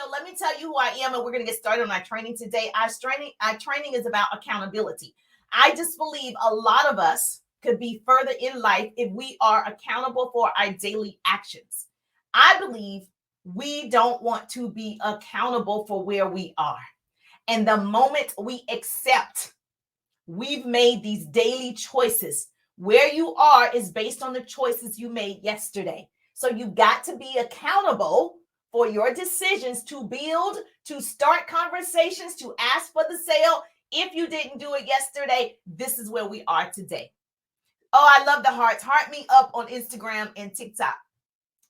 So let me tell you who I am, and we're going to get started on our training today. Our training is about accountability. I just believe a lot of us could be further in life if we are accountable for our daily actions. I believe we don't want to be accountable for where we are. And the moment we accept we've made these daily choices, where you are is based on the choices you made yesterday. So you got to be accountable for your decisions to build, to start conversations, to ask for the sale. If you didn't do it yesterday, this is where we are today. Oh, I love the hearts. Heart me up on Instagram and TikTok.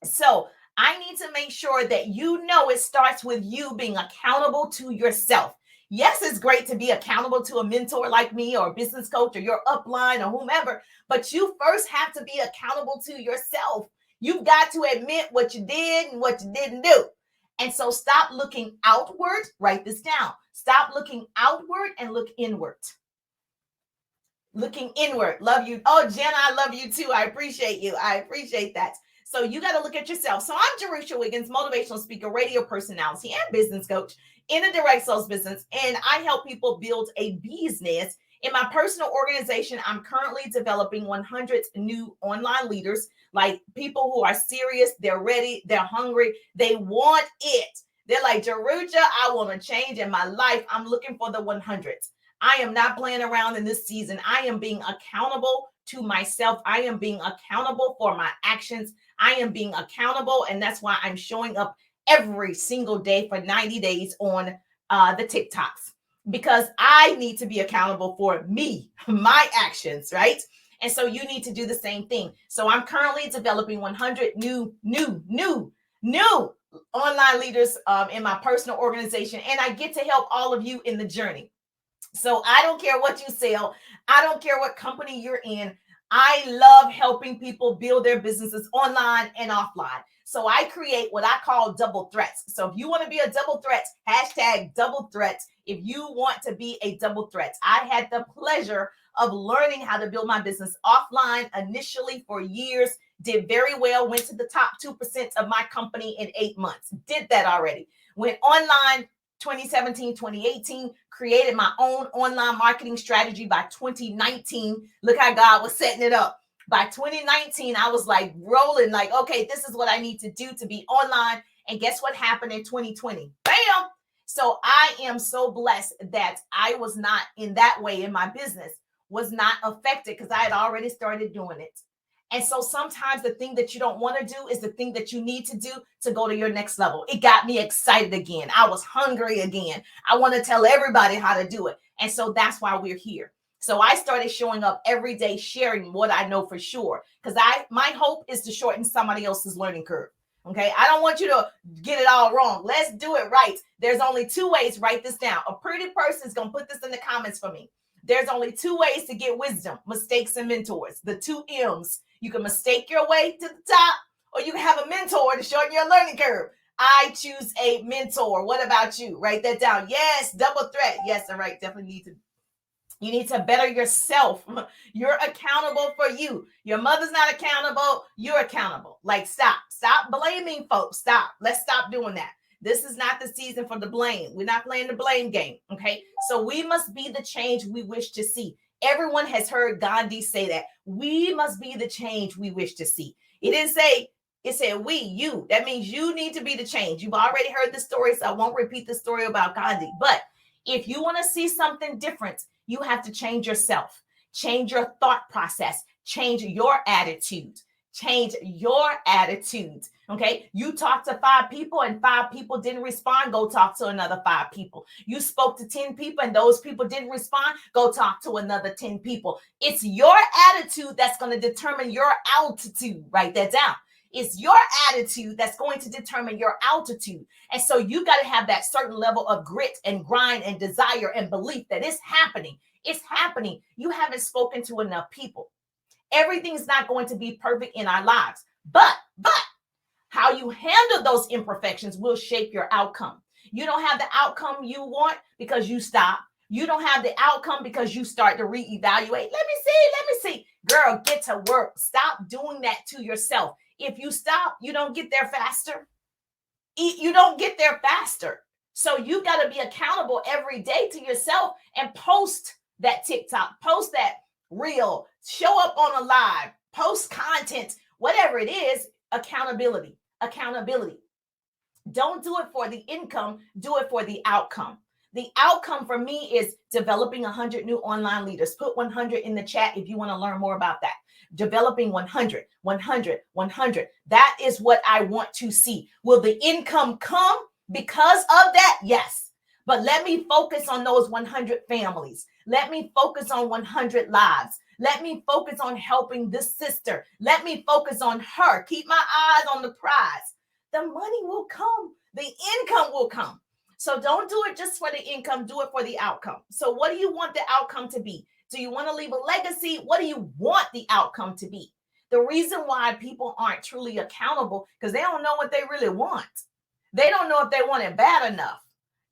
So I need to make sure that you know it starts with you being accountable to yourself. Yes, it's great to be accountable to a mentor like me or a business coach or your upline or whomever, but you first have to be accountable to yourself. You've got to admit what you did and what you didn't do. And so stop looking outward. Write this down. Stop looking outward and look inward. Looking inward. Love you. Oh, Jenna, I love you too. I appreciate you. I appreciate that. So you got to look at yourself. So I'm Jerusha Wiggins, motivational speaker, radio personality, and business coach in a direct sales business. And I help people build a business. In my personal organization, I'm currently developing 100 new online leaders, like people who are serious, they're ready, they're hungry, they want it. They're like, Jerusha, I want to change in my life. I'm looking for the 100s. I am not playing around in this season. I am being accountable to myself. I am being accountable for my actions. I am being accountable. And that's why I'm showing up every single day for 90 days on the TikToks, because I need to be accountable for me, my actions, right? And so you need to do the same thing. So I'm currently developing 100 new online leaders in my personal organization. And I get to help all of you in the journey. So I don't care what you sell. I don't care what company you're in. I love helping people build their businesses online and offline. So I create what I call double threats. So if you want to be a double threat, hashtag double threats. If you want to be a double threat, I had the pleasure of learning how to build my business offline initially for years, did very well, went to the top 2% of my company in 8 months, did that already, went online 2017, 2018, created my own online marketing strategy by 2019. Look how God was setting it up. By 2019, I was like rolling, like, okay, this is what I need to do to be online. And guess what happened in 2020? Bam! So I am so blessed that I was not in that way in my business, was not affected because I had already started doing it. And so sometimes the thing that you don't want to do is the thing that you need to do to go to your next level. It got me excited again. I was hungry again. I want to tell everybody how to do it. And so that's why we're here. So I started showing up every day, sharing what I know for sure, because my hope is to shorten somebody else's learning curve. Okay. I don't want you to get it all wrong. Let's do it right. There's only 2 ways. Write this down. A pretty person is going to put this in the comments for me. There's only 2 ways to get wisdom, mistakes, and mentors. The 2 M's. You can mistake your way to the top, or you can have a mentor to shorten your learning curve. I choose a mentor. What about you? Write that down. Yes, double threat. Yes, all right. Definitely you need to better yourself. You're accountable for you. Your mother's not accountable. You're accountable. Like, stop blaming folks. Stop. Let's stop doing that. This is not the season for the blame. We're not playing the blame game. Okay. So we must be the change we wish to see. Everyone has heard Gandhi say that. We must be the change we wish to see. It didn't say, it said we, you. That means you need to be the change. You've already heard the story, so I won't repeat the story about Gandhi. But if you want to see something different, you have to change yourself, change your thought process, change your attitude. Change your attitude. Okay. You talked to 5 people and 5 people didn't respond. Go talk to another 5 people. You spoke to 10 people and those people didn't respond. Go talk to another 10 people. It's your attitude that's going to determine your altitude. Write that down. It's your attitude that's going to determine your altitude. And so you got to have that certain level of grit and grind and desire and belief that it's happening. It's happening. You haven't spoken to enough people. Everything's not going to be perfect in our lives, but how you handle those imperfections will shape your outcome. You don't have the outcome you want because you stop. You don't have the outcome because you start to reevaluate. Let me see. Girl, get to work. Stop doing that to yourself. If you stop, you don't get there faster. You don't get there faster. So you got to be accountable every day to yourself and post that TikTok, post that reel, show up on a live, post content, whatever it is. Accountability, accountability. Don't do it for the income, do it for the outcome. The outcome for me is developing 100 new online leaders. Put 100 in the chat if you want to learn more about that. Developing 100, 100, 100. That is what I want to see. Will the income come because of that? Yes. But let me focus on those 100 families. Let me focus on 100 lives. Let me focus on helping this sister. Let me focus on her. Keep my eyes on the prize. The money will come. The income will come. So don't do it just for the income. Do it for the outcome. So what do you want the outcome to be? Do you want to leave a legacy? What do you want the outcome to be? The reason why people aren't truly accountable because they don't know what they really want. They don't know if they want it bad enough.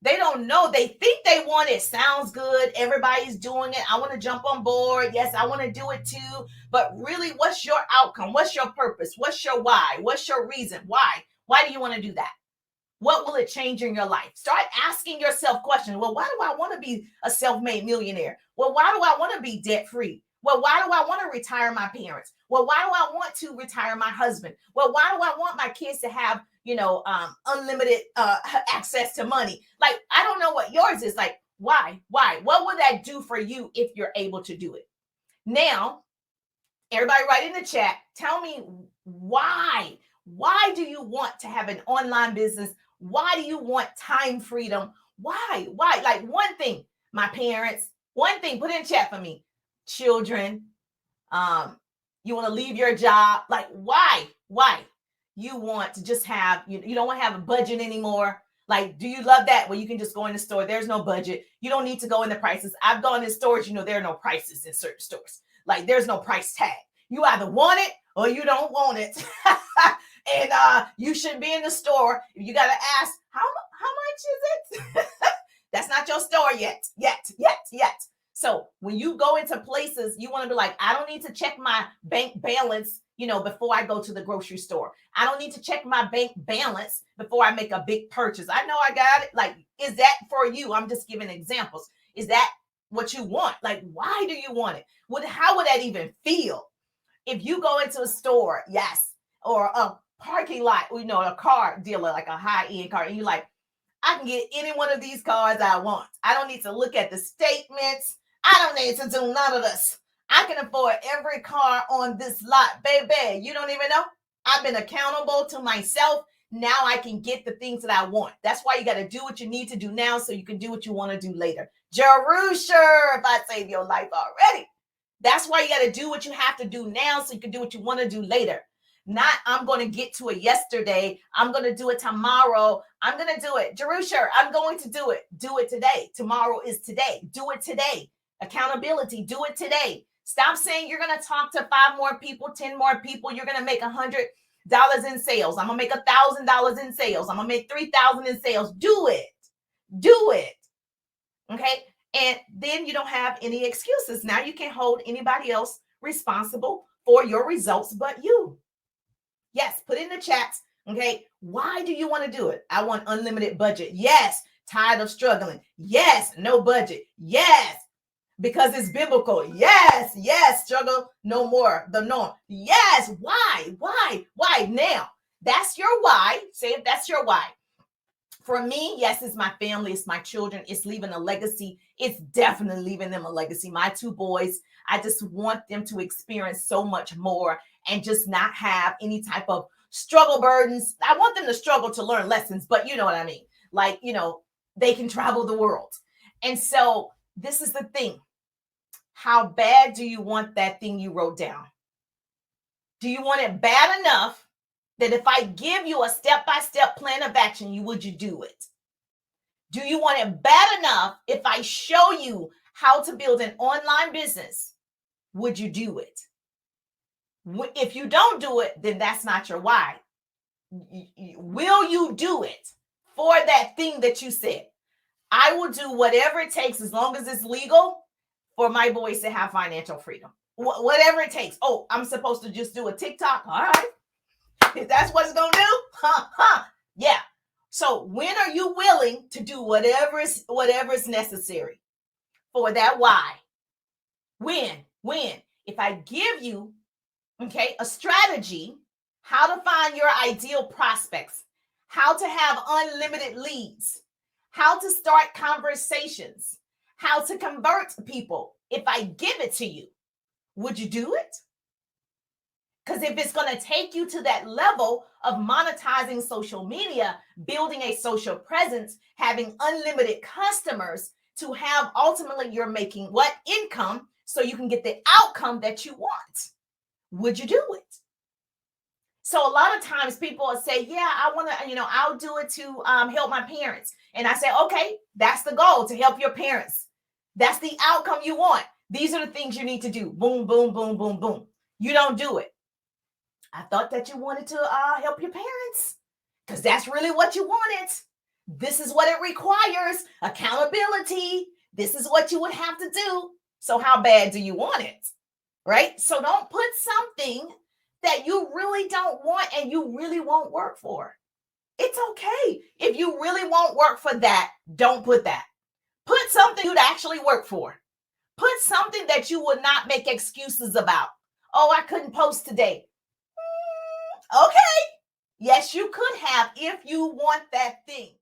They don't know. They think they want it. Sounds good. Everybody's doing it. I want to jump on board. Yes, I want to do it too. But really, what's your outcome? What's your purpose? What's your why? What's your reason? Why? Why do you want to do that? What will it change in your life? Start asking yourself questions. Well, why do I want to be a self-made millionaire? Well, why do I want to be debt-free? Well, why do I want to retire my parents? Well, why do I want to retire my husband? Well, why do I want my kids to have, unlimited access to money? Like, I don't know what yours is. Like, why? What would that do for you if you're able to do it? Now, everybody write in the chat. Tell me why. Why do you want to have an online business? Why do you want time freedom? Why? Like one thing, my parents, one thing, put in chat for me. Children, you want to leave your job. Like, why? You want to just have, you don't want to have a budget anymore. Like, do you love that? Well, you can just go in the store. There's no budget. You don't need to go in the prices. I've gone in stores, there are no prices in certain stores. Like, there's no price tag. You either want it or you don't want it. And you shouldn't be in the store. You got to ask, how much is it? That's not your store yet. So when you go into places, you want to be like, I don't need to check my bank balance, before I go to the grocery store. I don't need to check my bank balance before I make a big purchase. I know I got it. Like, is that for you? I'm just giving examples. Is that what you want? Like, why do you want it? How would that even feel? If you go into a store, yes, or a parking lot, a car dealer, like a high-end car, and you're like, I can get any one of these cars I want. I don't need to look at the statements. I don't need to do none of this. I can afford every car on this lot, baby. You don't even know. I've been accountable to myself. Now I can get the things that I want. That's why you got to do what you need to do now so you can do what you want to do later. Jerusha, if I saved your life already. That's why you got to do what you have to do now so you can do what you want to do later. Not, I'm going to get to it yesterday. I'm going to do it tomorrow. I'm going to do it. Jerusha, I'm going to do it. Do it today. Tomorrow is today. Do it today. Accountability. Do it today. Stop saying you're going to talk to 5 more people, 10 more people. You're going to make $100 in sales. I'm going to make $1,000 in sales. I'm going to make $3,000 in sales. Do it. Do it. Okay. And then you don't have any excuses. Now you can't hold anybody else responsible for your results but you. Yes, put in the chat. Okay. Why do you want to do it? I want unlimited budget. Yes. Tired of struggling. Yes. No budget. Yes. Because it's biblical. Yes. Struggle no more. The norm. Yes. Why? Now, that's your why. Say if that's your why. For me, yes, it's my family, it's my children, it's leaving a legacy. It's definitely leaving them a legacy. My 2 boys, I just want them to experience so much more and just not have any type of struggle burdens. I want them to struggle to learn lessons, but you know what I mean? Like, they can travel the world. And so this is the thing. How bad do you want that thing you wrote down? Do you want it bad enough that if I give you a step-by-step plan of action, would you do it? Do you want it bad enough if I show you how to build an online business? Would you do it? If you don't do it, then that's not your why. Will you do it for that thing that you said? I will do whatever it takes as long as it's legal for my boys to have financial freedom. Whatever it takes. Oh, I'm supposed to just do a TikTok? All right. If that's what it's going to do, yeah. So when are you willing to do whatever is necessary for that why? When? If I give you, okay, a strategy, how to find your ideal prospects, how to have unlimited leads, how to start conversations, how to convert people. If I give it to you, would you do it? Because if it's going to take you to that level of monetizing social media, building a social presence, having unlimited customers, to have ultimately you're making what income so you can get the outcome that you want, would you do it? So a lot of times people will say, yeah, I want to, I'll do it to help my parents. And I say, okay, that's the goal, to help your parents. That's the outcome you want. These are the things you need to do. Boom, boom, boom, boom, boom. You don't do it. I thought that you wanted to help your parents because that's really what you wanted. This is what it requires. Accountability. This is what you would have to do. So how bad do you want it? Right? So don't put something that you really don't want and you really won't work for. It's okay. If you really won't work for that, don't put that. Put something you'd actually work for. Put something that you would not make excuses about. Oh, I couldn't post today. Okay. Yes, you could have if you want that thing.